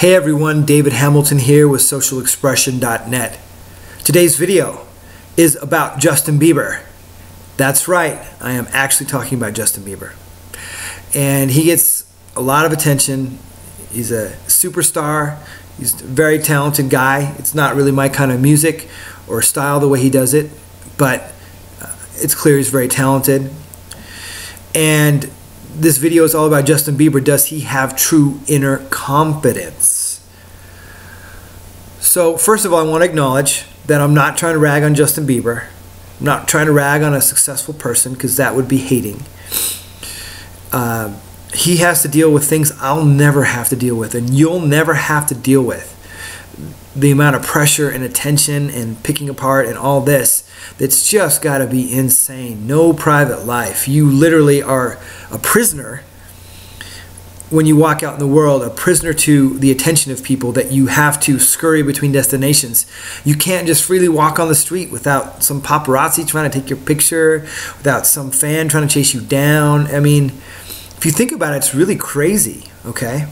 Hey everyone, David Hamilton here with socialexpression.net. Today's video is about Justin Bieber. That's right, I am actually talking about Justin Bieber. And he gets a lot of attention. He's a superstar. He's a very talented guy. It's not really my kind of music or style the way he does it, but it's clear he's very talented. And this video is all about Justin Bieber. Does he have true inner confidence? So first of all, I want to acknowledge that I'm not trying to rag on Justin Bieber. I'm not trying to rag on a successful person, because that would be hating. He has to deal with things I'll never have to deal with, and you'll never have to deal with. The amount of pressure and attention and picking apart and all this, that's just got to be insane. No private life. You literally are a prisoner when you walk out in the world, a prisoner to the attention of people, that you have to scurry between destinations. You can't just freely walk on the street without some paparazzi trying to take your picture, without some fan trying to chase you down. I mean, if you think about it, it's really crazy, okay?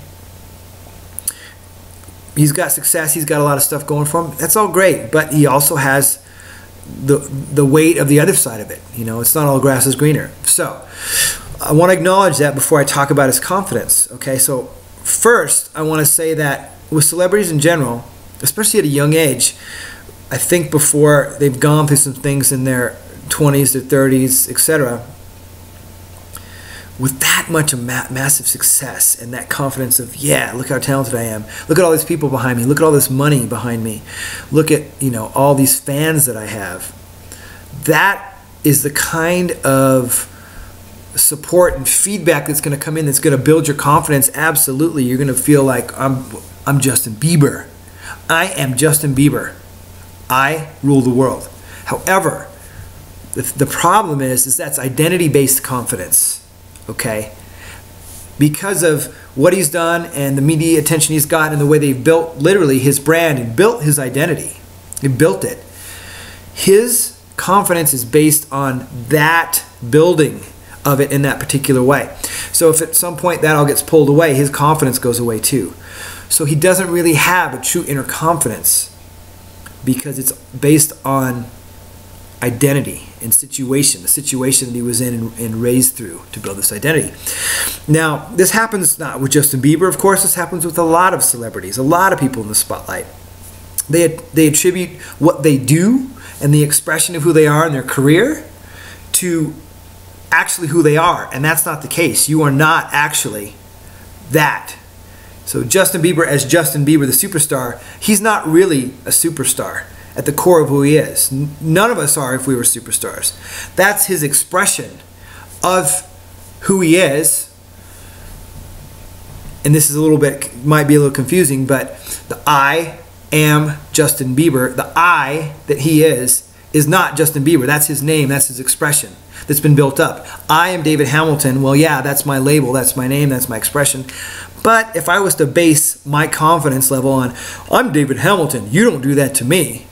He's got success, he's got a lot of stuff going for him. That's all great, but he also has the weight of the other side of it. You know, it's not all grass is greener. So I want to acknowledge that before I talk about his confidence. Okay, so first I want to say that with celebrities in general, especially at a young age, I think before they've gone through some things in their 20s, their 30s, etc., with that much of massive success and that confidence of, yeah, look how talented I am. Look at all these people behind me. Look at all this money behind me. Look at, you know, all these fans that I have. That is the kind of support and feedback that's going to come in, that's going to build your confidence. Absolutely. You're going to feel like I'm Justin Bieber. I am Justin Bieber. I rule the world. However, the problem is that's identity-based confidence. Okay, because of what he's done and the media attention he's gotten and the way they've built literally his brand and built his identity, he built it. His confidence is based on that building of it in that particular way. So if at some point that all gets pulled away, his confidence goes away too. So he doesn't really have a true inner confidence, because it's based on identity and situation, the situation that he was in and raised through to build this identity. Now, this happens not with Justin Bieber, of course. This happens with a lot of celebrities, a lot of people in the spotlight. They attribute what they do and the expression of who they are in their career to actually who they are, and that's not the case. You are not actually that. So Justin Bieber, as Justin Bieber, the superstar, he's not really a superstar at the core of who he is. None of us are if we were superstars. That's his expression of who he is. And this is a little bit, might be a little confusing, but the I am Justin Bieber, the I that he is not Justin Bieber. That's his name, that's his expression that's been built up. I am David Hamilton. Well, yeah, that's my label, that's my name, that's my expression. But if I was to base my confidence level on, I'm David Hamilton, you don't do that to me,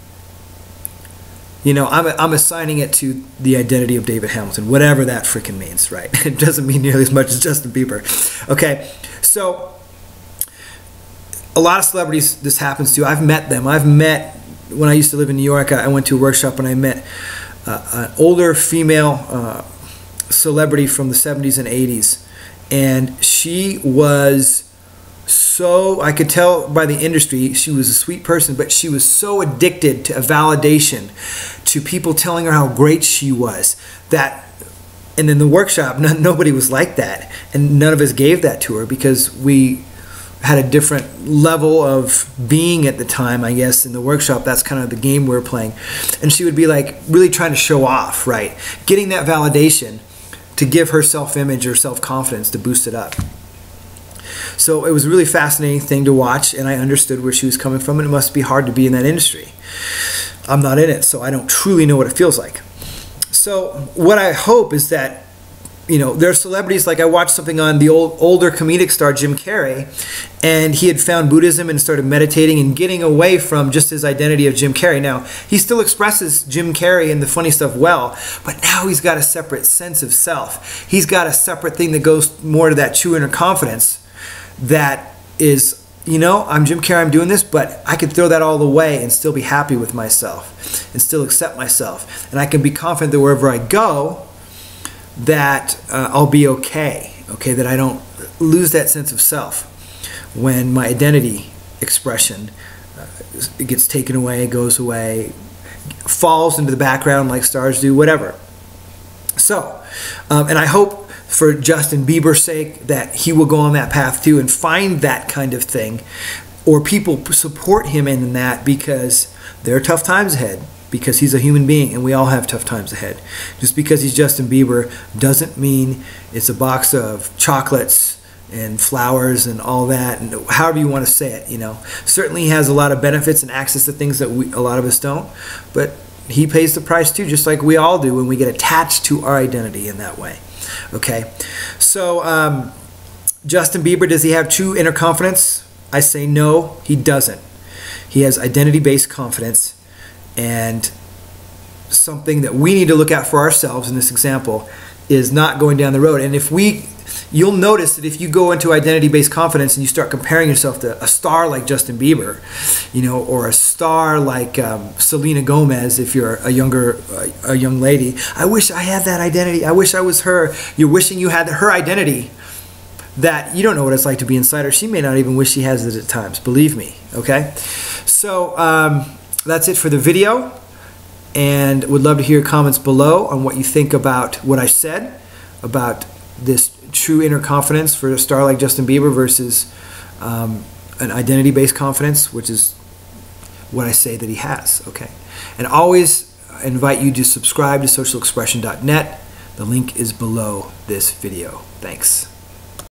you know, I'm assigning it to the identity of David Hamilton, whatever that freaking means, right? It doesn't mean nearly as much as Justin Bieber. Okay, so a lot of celebrities this happens to. I've met them. I've met, when I used to live in New York, I went to a workshop and I met an older female celebrity from the 70s and 80s. And she was so, I could tell by the industry, she was a sweet person, but she was so addicted to a validation, to people telling her how great she was, that, and in the workshop, nobody was like that, and none of us gave that to her, because we had a different level of being at the time, I guess. In the workshop, that's kind of the game we were playing. And she would be like really trying to show off, right? Getting that validation to give her self-image or self-confidence, to boost it up. So it was a really fascinating thing to watch, and I understood where she was coming from, and it must be hard to be in that industry. I'm not in it, so I don't truly know what it feels like. So what I hope is that, you know, there are celebrities, like I watched something on the older comedic star Jim Carrey, and he had found Buddhism and started meditating and getting away from just his identity of Jim Carrey. Now, he still expresses Jim Carrey and the funny stuff well, but now he's got a separate sense of self. He's got a separate thing that goes more to that true inner confidence that is you know, I'm Jim Carrey, I'm doing this, but I can throw that all away and still be happy with myself and still accept myself. And I can be confident that wherever I go, that I'll be okay, that I don't lose that sense of self when my identity expression it gets taken away, goes away, falls into the background like stars do, whatever. So, and I hope for Justin Bieber's sake that he will go on that path too and find that kind of thing, or people support him in that, because there are tough times ahead, because he's a human being and we all have tough times ahead. Just because he's Justin Bieber doesn't mean it's a box of chocolates and flowers and all that, and however you want to say it, you know. Certainly he has a lot of benefits and access to things that a lot of us don't, but he pays the price too, just like we all do when we get attached to our identity in that way. Okay, so Justin Bieber, does he have true inner confidence? I say no, he doesn't. He has identity-based confidence, and something that we need to look at for ourselves in this example is not going down the road. And you'll notice that if you go into identity-based confidence and you start comparing yourself to a star like Justin Bieber, you know, or a star like Selena Gomez, if you're a young lady, I wish I had that identity. I wish I was her. You're wishing you had her identity that you don't know what it's like to be inside her. She may not even wish she has it at times. Believe me. Okay. So that's it for the video, and would love to hear comments below on what you think about what I said about this true inner confidence for a star like Justin Bieber versus an identity-based confidence, which is what I say that he has. Okay, and always invite you to subscribe to socialexpression.net. The link is below this video. Thanks.